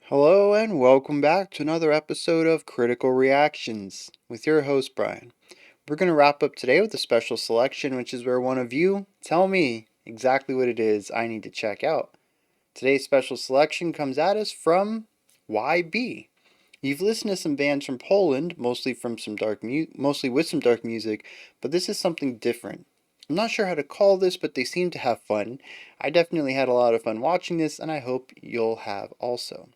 Hello and welcome back to another episode of Critical Reactions with your host Bryan. We're going to wrap up today with a special selection, which is where one of you tell me exactly what it is I need to check out. Today's special selection comes at us from YB. You've listened to some bands from Poland, mostly with some dark music, but this is something different. I'm not sure how to call this, but they seem to have fun. I definitely had a lot of fun watching this, and I hope you'll have also.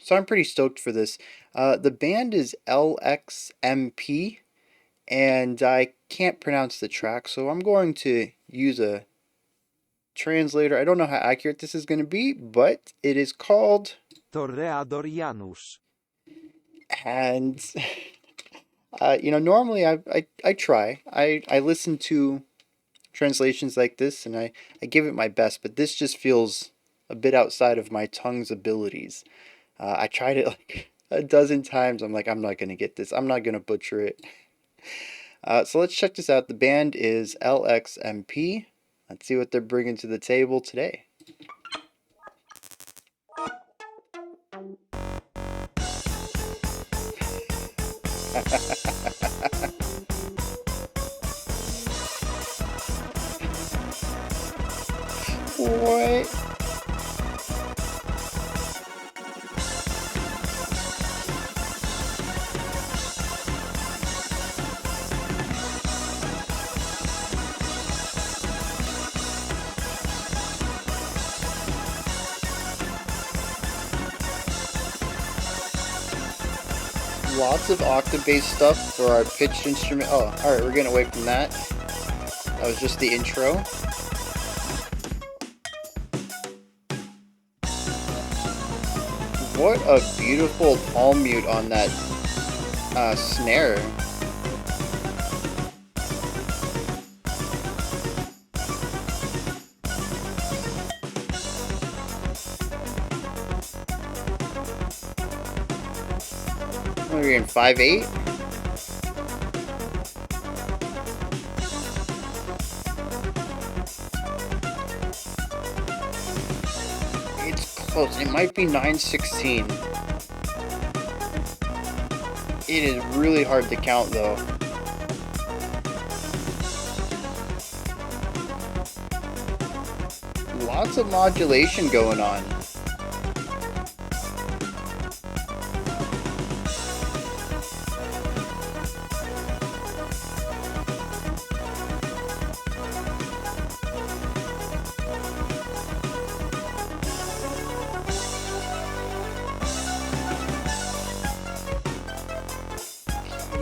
So I'm pretty stoked for this. The band is LXMP, and I can't pronounce the track, so I'm going to use a translator. I don't know how accurate this is going to be, but it is called Torreador Janusz. And normally I try. I listen to translations like this, and I give it my best, but this just feels a bit outside of my tongue's abilities. I tried it like a dozen times. I'm like, I'm not going to get this. I'm not going to butcher it. So let's check this out. The band is LXMP. Let's see what they're bringing to the table today. What? Lots of octave-based stuff for our pitched instrument. Oh, alright, we're getting away from that. That was just the intro. What a beautiful palm mute on that snare. What are we in 5/8? It's close. It might be 9/16. It is really hard to count though. Lots of modulation going on.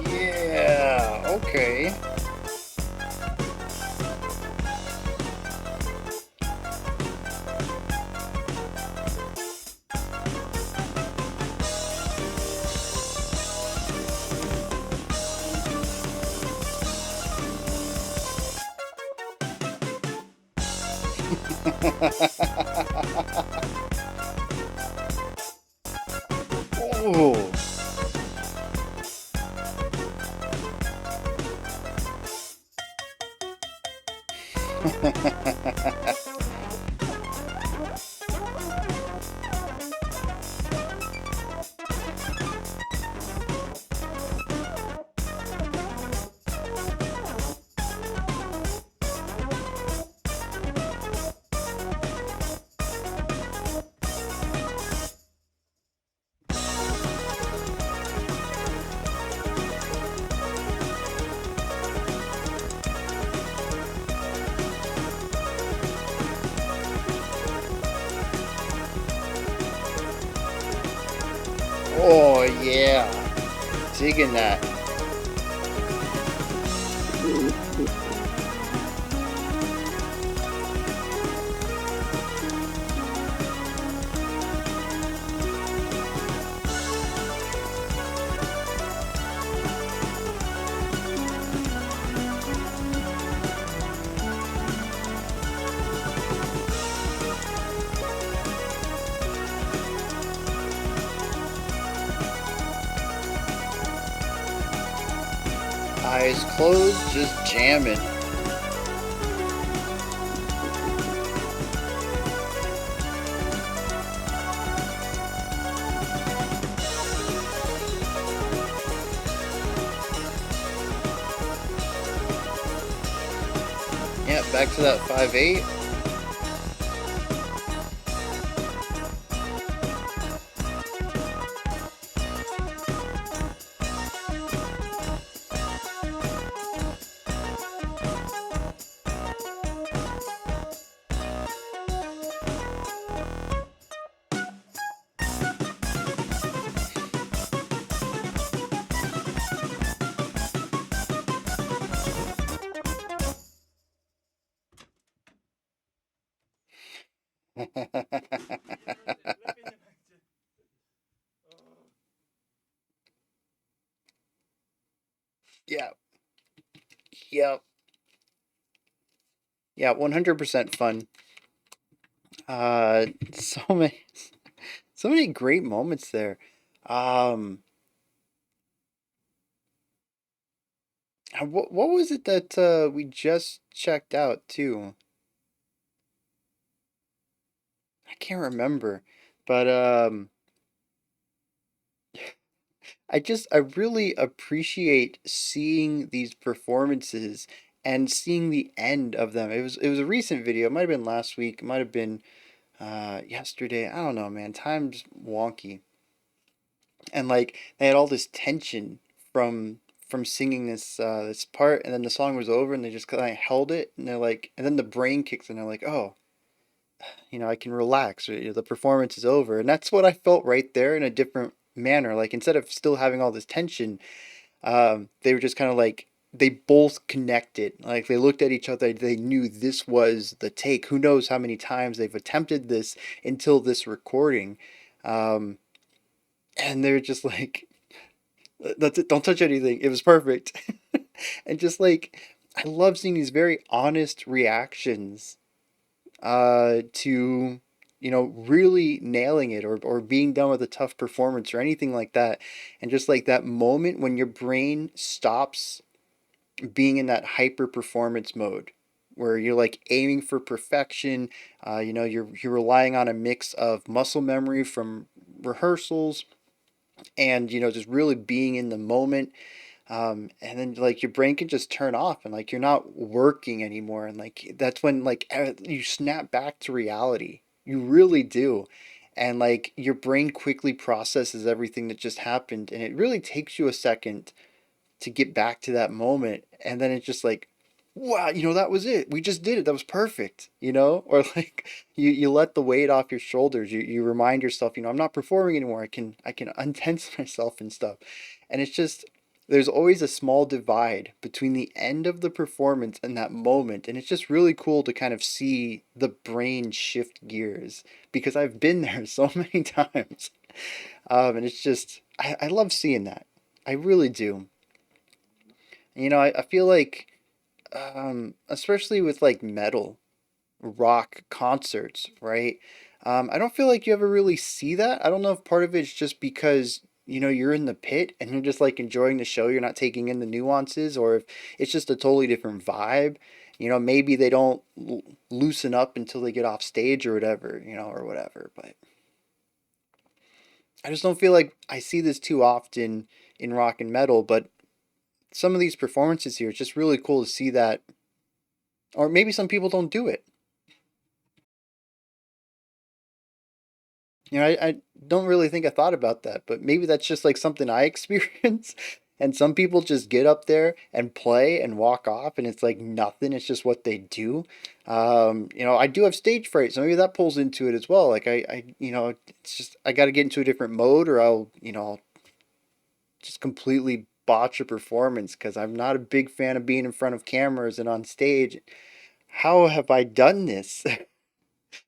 Yeah, okay. Oh. Oh yeah, digging that. Eyes closed, just jamming. Back to that 5/8. Yeah. Yep. Yeah, 100% fun. So many, so many great moments there. Um, what was it that we just checked out too? I can't remember, but I really appreciate seeing these performances and seeing the end of them. It was a recent video. It might have been last week. It might have been yesterday. I don't know, man. Time's wonky. And like they had all this tension from singing this part, and then the song was over and they just kind of held it, and they're like, and then the brain kicks in, and they're like, oh, I can relax, or the performance is over. And that's what I felt right there in a different manner. Like instead of still having all this tension, they were just kind of like they both connected. Like they looked at each other, they knew this was the take. Who knows how many times they've attempted this until this recording. Um, and they're just like, that's it, don't touch anything. It was perfect. And just like, I love seeing these very honest reactions to really nailing it, or being done with a tough performance or anything like that. And just like that moment when your brain stops being in that hyper performance mode where you're like aiming for perfection. You're relying on a mix of muscle memory from rehearsals and just really being in the moment. And then like your brain can just turn off and like you're not working anymore, and like that's when like you snap back to reality. You really do. And like your brain quickly processes everything that just happened, and it really takes you a second to get back to that moment, and then it's just like, wow, that was it, we just did it, that was perfect. Or like you let the weight off your shoulders. You remind yourself, I'm not performing anymore, I can untense myself and stuff. And it's just, there's always a small divide between the end of the performance and that moment, and it's just really cool to kind of see the brain shift gears, because I've been there so many times. And it's just, I love seeing that. I really do. I feel like, especially with like metal, rock concerts, right? I don't feel like you ever really see that. I don't know if part of it's just because, you're in the pit and you're just like enjoying the show, you're not taking in the nuances, or if it's just a totally different vibe. Maybe they don't loosen up until they get off stage or whatever, or whatever. But I just don't feel like I see this too often in rock and metal. But some of these performances here, it's just really cool to see that. Or maybe some people don't do it. I don't really think I thought about that, but maybe that's just like something I experience. And some people just get up there and play and walk off, and it's like nothing. It's just what they do. I do have stage fright, so maybe that pulls into it as well. Like it's just I got to get into a different mode, or I'll just completely botch a performance because I'm not a big fan of being in front of cameras and on stage. How have I done this?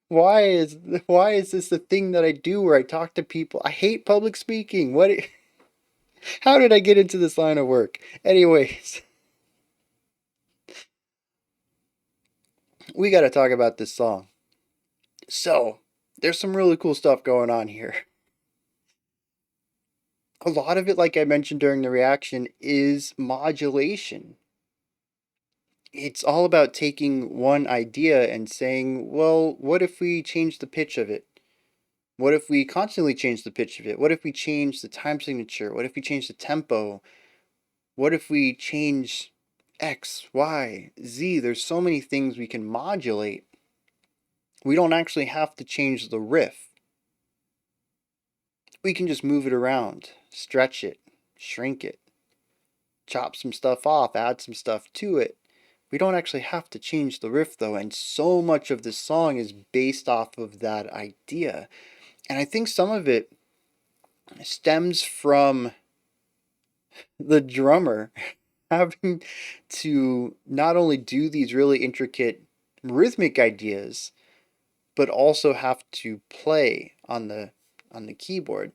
Why is why is this the thing that I do where I talk to people? I hate public speaking. How did I get into this line of work? Anyways, we got to talk about this song. So, there's some really cool stuff going on here. A lot of it, like I mentioned during the reaction, is modulation. It's all about taking one idea and saying, well, what if we change the pitch of it? What if we constantly change the pitch of it? What if we change the time signature? What if we change the tempo? What if we change X, Y, Z. There's so many things we can modulate. We don't actually have to change the riff. We can just move it around, stretch it, shrink it, chop some stuff off, add some stuff to it. We don't actually have to change the riff though, and so much of this song is based off of that idea. And I think some of it stems from the drummer having to not only do these really intricate rhythmic ideas, but also have to play on the keyboard.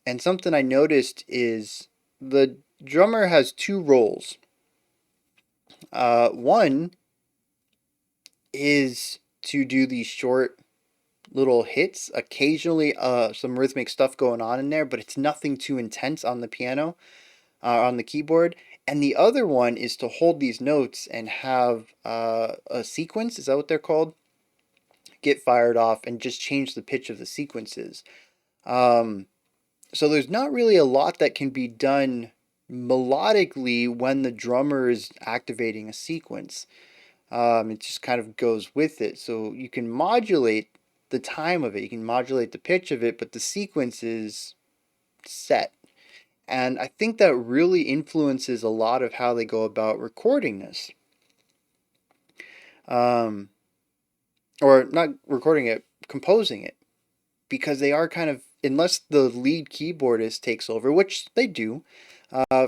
And something I noticed is the drummer has two roles. One is to do these short little hits, occasionally some rhythmic stuff going on in there, but it's nothing too intense on the piano, on the keyboard. And the other one is to hold these notes and have a sequence, is that what they're called? Get fired off and just change the pitch of the sequences. Um, so there's not really a lot that can be done melodically when the drummer is activating a sequence. It just kind of goes with it. So you can modulate the time of it, you can modulate the pitch of it, but the sequence is set. And I think that really influences a lot of how they go about recording this. Um, or not recording it, composing it. Because they are kind of, unless the lead keyboardist takes over, which they do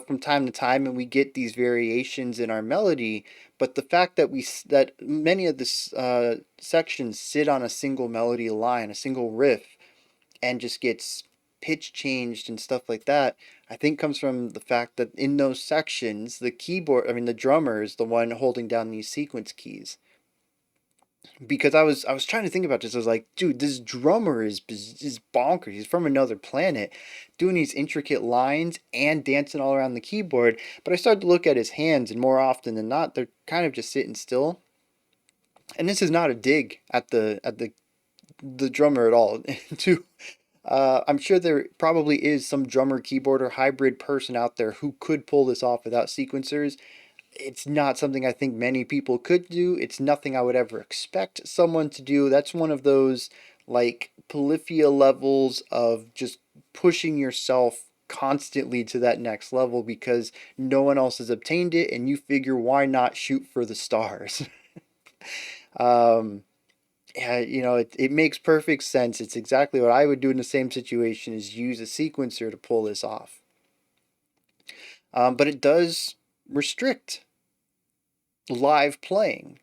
from time to time, and we get these variations in our melody. But the fact that that many of the sections sit on a single melody line, a single riff, and just gets pitch changed and stuff like that, I think comes from the fact that in those sections, the drummer is the one holding down these sequence keys. Because I was trying to think about this. I was like, dude, this drummer is bonkers. He's from another planet, doing these intricate lines and dancing all around the keyboard. But I started to look at his hands, and more often than not, they're kind of just sitting still. And this is not a dig at the drummer at all. To I'm sure there probably is some drummer keyboarder hybrid person out there who could pull this off without sequencers. It's not something I think many people could do. It's nothing I would ever expect someone to do. That's one of those like polyphia levels of just pushing yourself constantly to that next level because no one else has obtained it and you figure why not shoot for the stars. um, yeah, it makes perfect sense. It's exactly what I would do in the same situation is use a sequencer to pull this off. But it does restrict live playing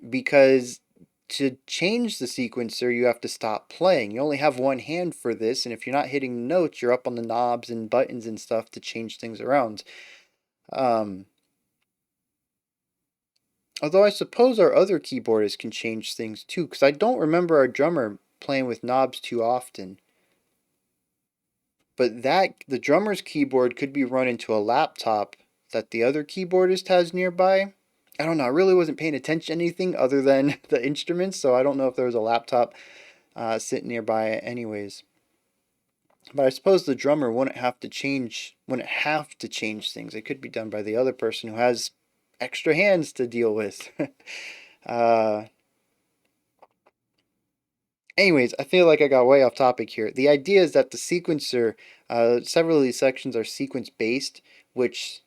because to change the sequencer, you have to stop playing. You only have one hand for this, and if you're not hitting the notes, you're up on the knobs and buttons and stuff to change things around. Um, Although I suppose our other keyboardists can change things too, because I don't remember our drummer playing with knobs too often. But the drummer's keyboard could be run into a laptop that the other keyboardist has nearby. I don't know. I really wasn't paying attention to anything other than the instruments, so I don't know if there was a laptop sitting nearby anyways. But I suppose the drummer wouldn't have to change things. It could be done by the other person who has extra hands to deal with. uh, Anyways, I feel like I got way off topic here. The idea is that the sequencer, several of these sections are sequence based, which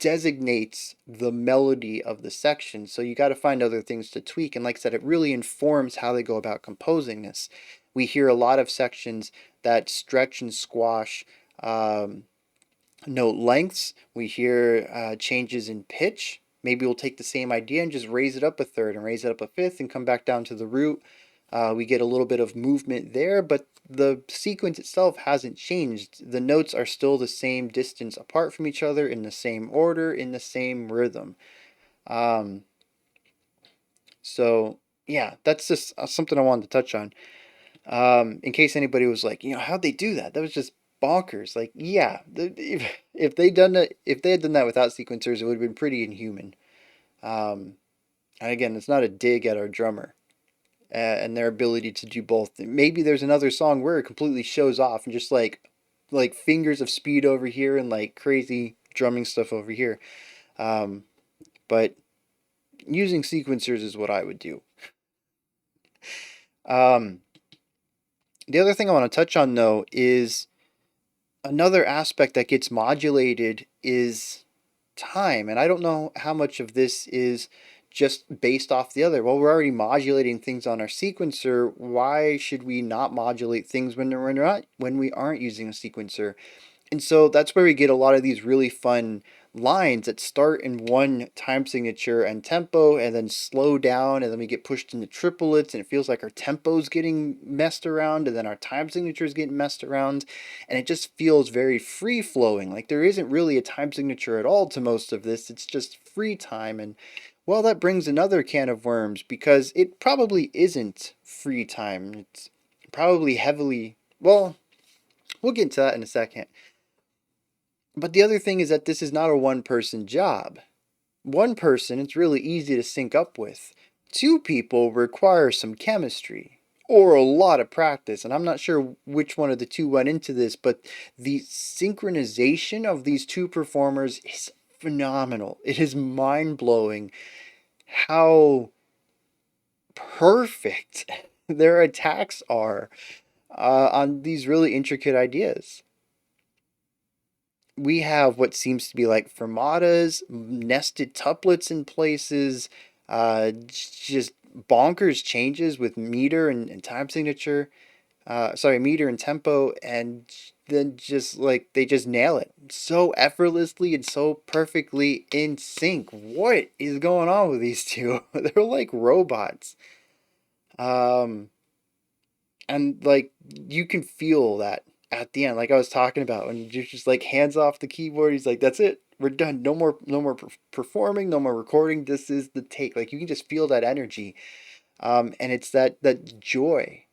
designates the melody of the section. So you got to find other things to tweak. And like I said, it really informs how they go about composing this. We hear a lot of sections that stretch and squash note lengths. We hear changes in pitch. Maybe we'll take the same idea and just raise it up a third and raise it up a fifth and come back down to the root. We get a little bit of movement there, but the sequence itself hasn't changed. The notes are still the same distance apart from each other, in the same order, in the same rhythm. Um, so, yeah, that's just something I wanted to touch on. In case anybody was like, how'd they do that? That was just bonkers. Like, yeah, if they had done that without sequencers, it would have been pretty inhuman. And again, it's not a dig at our drummer and their ability to do both. Maybe there's another song where it completely shows off and just like fingers of speed over here and like crazy drumming stuff over here. But using sequencers is what I would do. Um, the other thing I want to touch on though is another aspect that gets modulated is time. And I don't know how much of this is just based off the other. Well, we're already modulating things on our sequencer. Why should we not modulate things when we aren't using a sequencer? And so that's where we get a lot of these really fun lines that start in one time signature and tempo and then slow down, and then we get pushed into triplets and it feels like our tempo's getting messed around and then our time signature is getting messed around, and it just feels very free flowing. Like there isn't really a time signature at all to most of this. It's just free time. And well, that brings another can of worms because it probably isn't free time. It's probably heavily, well, we'll get into that in a second. But the other thing is that this is not a one person job. One person, it's really easy to sync up with. Two people require some chemistry or a lot of practice. And I'm not sure which one of the two went into this, but the synchronization of these two performers is phenomenal. It is mind blowing how perfect their attacks are on these really intricate ideas. We have what seems to be like fermatas, nested tuplets in places, just bonkers changes with meter and time signature. Sorry, meter and tempo, and then just like they just nail it so effortlessly and so perfectly in sync. What is going on with these two? They're like robots. Um, and like you can feel that at the end, like I was talking about, when you're just like hands off the keyboard. He's like, "That's it, we're done. No more performing, no more recording. This is the take." Like you can just feel that energy, and it's that joy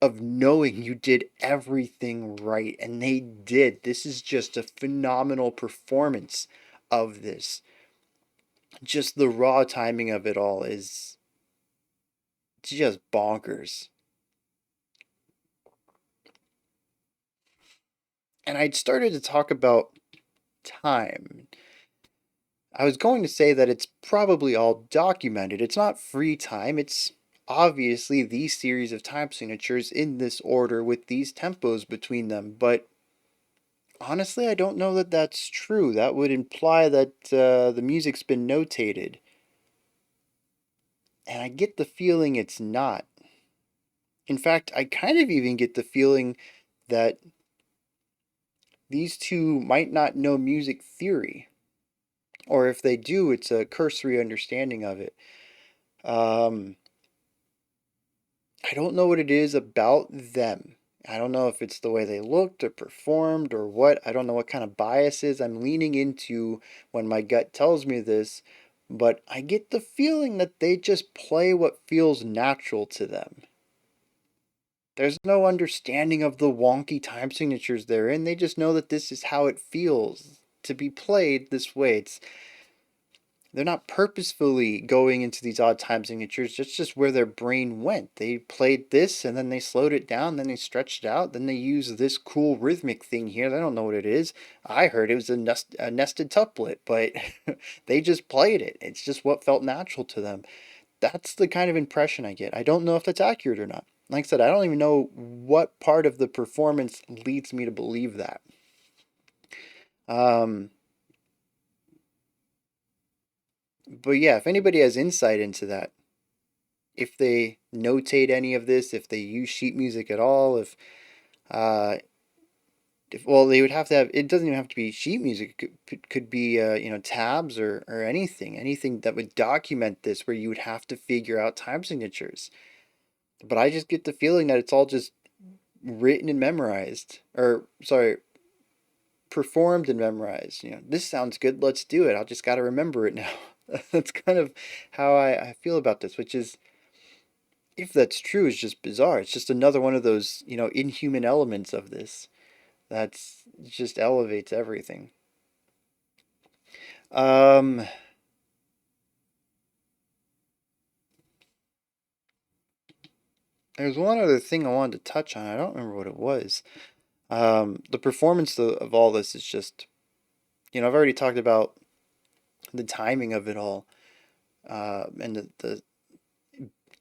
of knowing you did everything right, and they did. This is just a phenomenal performance of this. Just the raw timing of it all is just bonkers. And I'd started to talk about time. I was going to say that it's probably all documented. It's not free time, it's obviously these series of time signatures in this order with these tempos between them, but honestly, I don't know that that's true. That would imply that the music's been notated, and I get the feeling it's not. In fact, I kind of even get the feeling that these two might not know music theory, or if they do, it's a cursory understanding of it. Um, I don't know what it is about them. I don't know if it's the way they looked or performed or what. I don't know what kind of biases I'm leaning into when my gut tells me this, but I get the feeling that they just play what feels natural to them. There's no understanding of the wonky time signatures they're in. They just know that this is how it feels to be played this way. They're not purposefully going into these odd time signatures. That's just where their brain went. They played this and then they slowed it down, then they stretched it out, then they used this cool rhythmic thing here. They don't know what it is. I heard it was a nested tuplet, but they just played it. It's just what felt natural to them. That's the kind of impression I get. I don't know if that's accurate or not. Like I said, I don't even know what part of the performance leads me to believe that. Um, but yeah, if anybody has insight into that, if they notate any of this, if they use sheet music at all, uh, if well, they would have to have. It doesn't even have to be sheet music. It could be tabs or anything that would document this, where you would have to figure out time signatures. But I just get the feeling that it's all just written and memorized, or sorry, performed and memorized. This sounds good. Let's do it. I just got to remember it now. That's kind of how I feel about this, which is, if that's true, is just bizarre. It's just another one of those, inhuman elements of this that's just elevates everything. Um, there's one other thing I wanted to touch on. I don't remember what it was. The performance of all this is just, I've already talked about the timing of it all, and the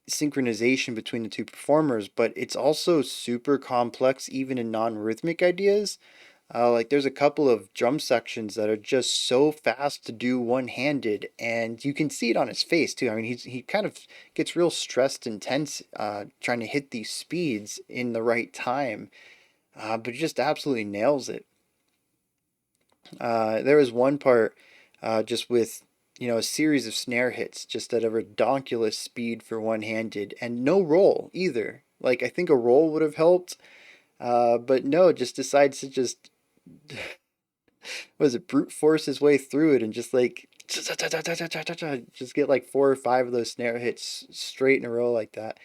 synchronization between the two performers, but it's also super complex even in non-rhythmic ideas. Like there's a couple of drum sections that are just so fast to do one-handed, and you can see it on his face too. I mean, he kind of gets real stressed and tense trying to hit these speeds in the right time, but he just absolutely nails it. There was one part just with a series of snare hits just at a redonkulous speed for one-handed, and no roll either. Like I think a roll would have helped, but no, just decides to just was it brute force his way through it and just like just get like 4 or 5 of those snare hits straight in a row like that.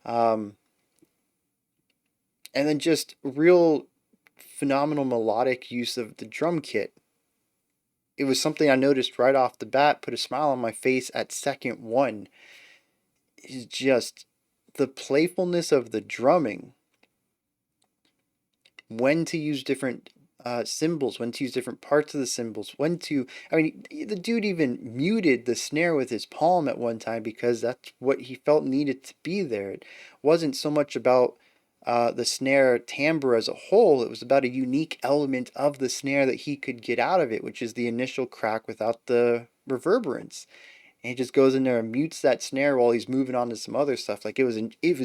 Um, and then just real phenomenal melodic use of the drum kit. It was something I noticed right off the bat, put a smile on my face at second one. Is just the playfulness of the drumming, when to use different cymbals, when to use different parts of the cymbals, when to. I mean, the dude even muted the snare with his palm at one time because that's what he felt needed to be there. It wasn't so much about the snare timbre as a whole, it was about a unique element of the snare that he could get out of it, which is the initial crack without the reverberance. And he just goes in there and mutes that snare while he's moving on to some other stuff. Like it was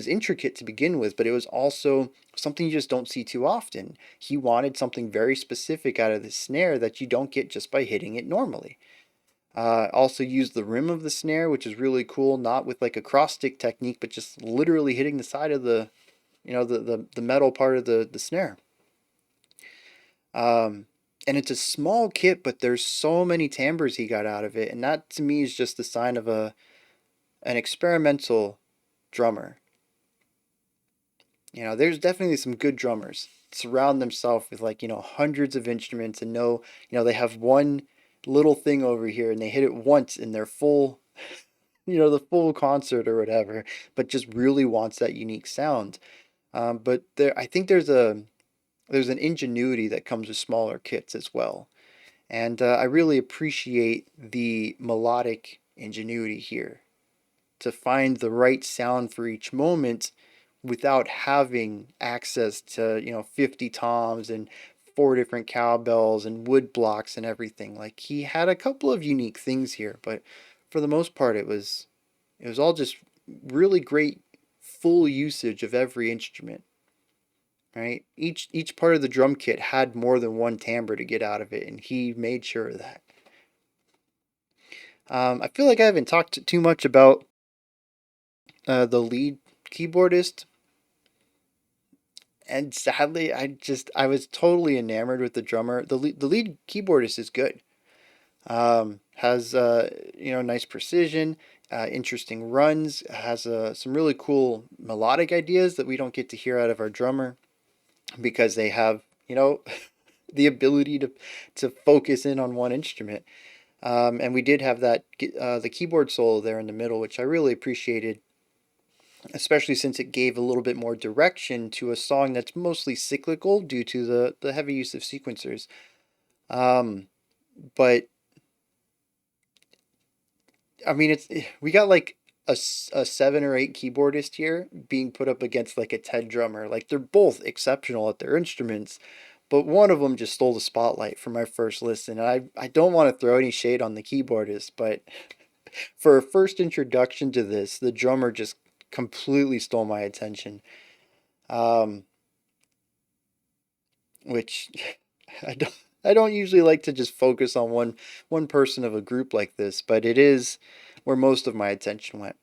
intricate to begin with, but it was also something you just don't see too often. He wanted something very specific out of the snare that you don't get just by hitting it normally. Also used the rim of the snare, which is really cool, not with like a cross stick technique, but just literally hitting the side of the metal part of the snare. Um, and it's a small kit, but there's so many timbres he got out of it, and that to me is just the sign of an experimental drummer. There's definitely some good drummers surround themselves with like hundreds of instruments and they have one little thing over here and they hit it once in their full the full concert or whatever, but just really wants that unique sound. But I think there's an ingenuity that comes with smaller kits as well. And I really appreciate the melodic ingenuity here to find the right sound for each moment without having access to, 50 toms and 4 different cowbells and wood blocks and everything. Like he had a couple of unique things here, but for the most part it was all just really great full usage of every instrument. Right? Each part of the drum kit had more than one timbre to get out of it, and he made sure of that. I feel like I haven't talked too much about the lead keyboardist, and sadly, I was totally enamored with the drummer. The lead keyboardist is good. Has nice precision, interesting runs, has some really cool melodic ideas that we don't get to hear out of our drummer because they have the ability to focus in on one instrument. And we did have the keyboard solo there in the middle, which I really appreciated, especially since it gave a little bit more direction to a song that's mostly cyclical due to the heavy use of sequencers. But I mean, we got like a 7 or 8 keyboardist here being put up against like a 10 drummer. Like they're both exceptional at their instruments, but one of them just stole the spotlight for my first listen. And I don't want to throw any shade on the keyboardist, but for a first introduction to this, the drummer just completely stole my attention. Um, which I don't usually like to just focus on one person of a group like this, but it is where most of my attention went.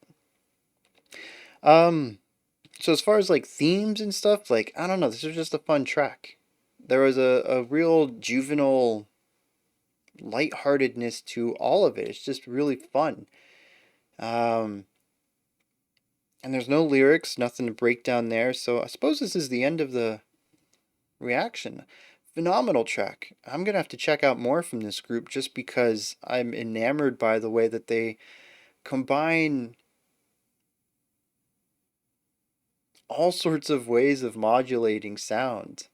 Um, so as far as like themes and stuff, like I don't know, this was just a fun track. There was a real juvenile lightheartedness to all of it. It's just really fun. Um, and there's no lyrics, nothing to break down there. So I suppose this is the end of the reaction. Phenomenal track. I'm gonna have to check out more from this group just because I'm enamored by the way that they combine all sorts of ways of modulating sound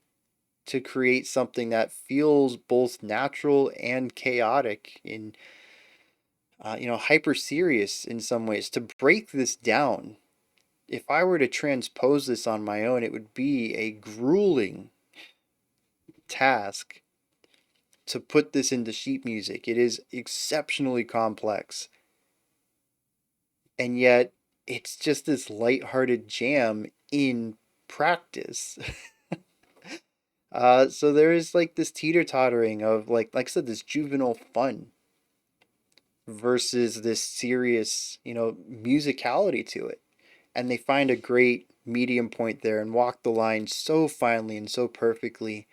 to create something that feels both natural and chaotic hyper serious in some ways. To break this down, if I were to transpose this on my own, it would be a grueling task to put this into sheet music. It is exceptionally complex. And yet, it's just this lighthearted jam in practice. So there is like this teeter-tottering of like I said, this juvenile fun versus this serious, musicality to it. And they find a great medium point there and walk the line so finely and so perfectly.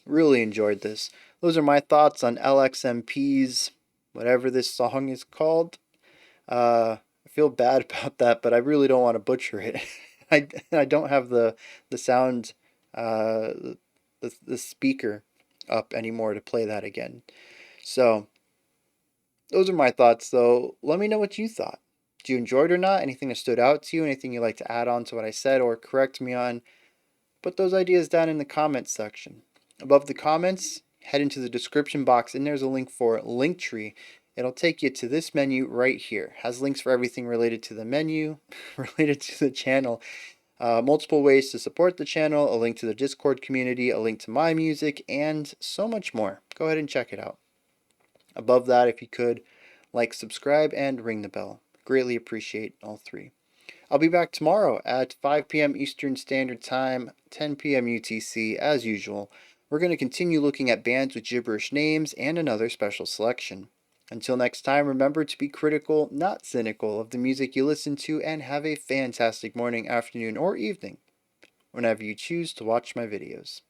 Really enjoyed this. Those are my thoughts on LXMP's whatever this song is called. I feel bad about that, but I really don't want to butcher it. I don't have the sound the speaker up anymore to play that again. So those are my thoughts, though. Let me know what you thought. Did you enjoy it or not? Anything that stood out to you? Anything you'd like to add on to what I said or correct me on? Put those ideas down in the comments section. Above the comments, head into the description box, and there's a link for Linktree. It'll take you to this menu right here. It has links for everything related to the menu, related to the channel. Multiple ways to support the channel, a link to the Discord community, a link to my music, and so much more. Go ahead and check it out. Above that, if you could, like, subscribe, and ring the bell. Greatly appreciate all three. I'll be back tomorrow at 5 p.m. Eastern Standard Time, 10 p.m. UTC, as usual. We're going to continue looking at bands with gibberish names and another special selection. Until next time, remember to be critical, not cynical, of the music you listen to, and have a fantastic morning, afternoon, or evening whenever you choose to watch my videos.